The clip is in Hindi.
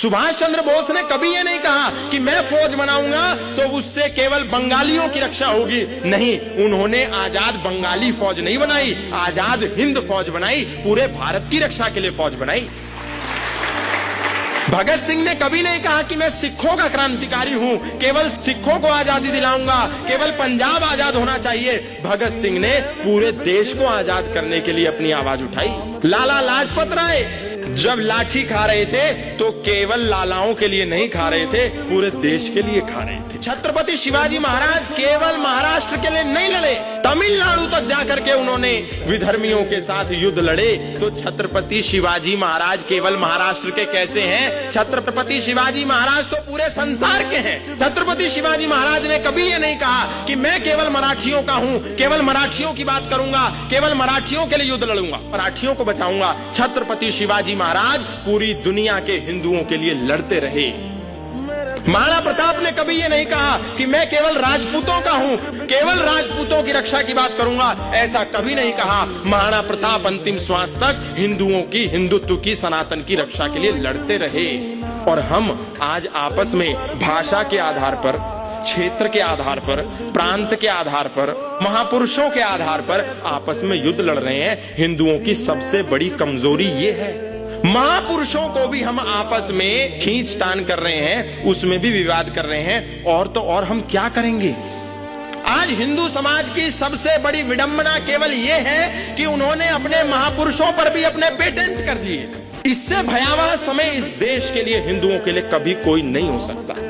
सुभाष चंद्र बोस ने कभी ये नहीं कहा कि मैं फौज बनाऊंगा तो उससे केवल बंगालियों की रक्षा होगी। नहीं, उन्होंने आजाद बंगाली फौज नहीं बनाई, आजाद हिंद फौज बनाई, पूरे भारत की रक्षा के लिए फौज बनाई। भगत सिंह ने कभी नहीं कहा कि मैं सिखों का क्रांतिकारी हूं, केवल सिखों को आजादी दिलाऊंगा, केवल पंजाब आजाद होना चाहिए। भगत सिंह ने पूरे देश को आजाद करने के लिए अपनी आवाज उठाई। लाला लाजपत राय जब लाठी खा रहे थे तो केवल लालाओं के लिए नहीं खा रहे थे, पूरे देश के लिए खा रहे थे। छत्रपति शिवाजी महाराज केवल महाराष्ट्र के लिए नहीं लड़े, तमिलनाडु तक जाकर के उन्होंने विधर्मियों के साथ युद्ध लड़े। तो छत्रपति शिवाजी महाराज केवल महाराष्ट्र के कैसे हैं? छत्रपति शिवाजी महाराज तो पूरे संसार के हैं। छत्रपति शिवाजी महाराज ने कभी ये नहीं कहा कि मैं केवल मराठियों का हूं, केवल मराठियों की बात करूंगा, केवल मराठियों के लिए युद्ध लड़ूंगा, मराठियों को बचाऊंगा। छत्रपति शिवाजी महाराज पूरी दुनिया के हिंदुओं के लिए लड़ते रहे। महाराणा प्रताप ने कभी ये नहीं कहा कि मैं केवल राजपूतों का हूं, केवल राजपूतों की रक्षा की बात करूंगा, ऐसा कभी नहीं कहा। महाराणा प्रताप अंतिम श्वास तक हिंदुओं की, हिंदुत्व की, सनातन की रक्षा के लिए लड़ते रहे। और हम आज आपस में भाषा के आधार पर, क्षेत्र के आधार पर, प्रांत के आधार पर, महापुरुषों के आधार पर आपस में युद्ध लड़ रहे हैं। हिंदुओं की सबसे बड़ी कमजोरी ये है, महापुरुषों को भी हम आपस में खींचतान कर रहे हैं, उसमें भी विवाद कर रहे हैं। और तो और हम क्या करेंगे? आज हिंदू समाज की सबसे बड़ी विडंबना केवल यह है कि उन्होंने अपने महापुरुषों पर भी अपने पेटेंट कर दिए। इससे भयावह समय इस देश के लिए, हिंदुओं के लिए कभी कोई नहीं हो सकता।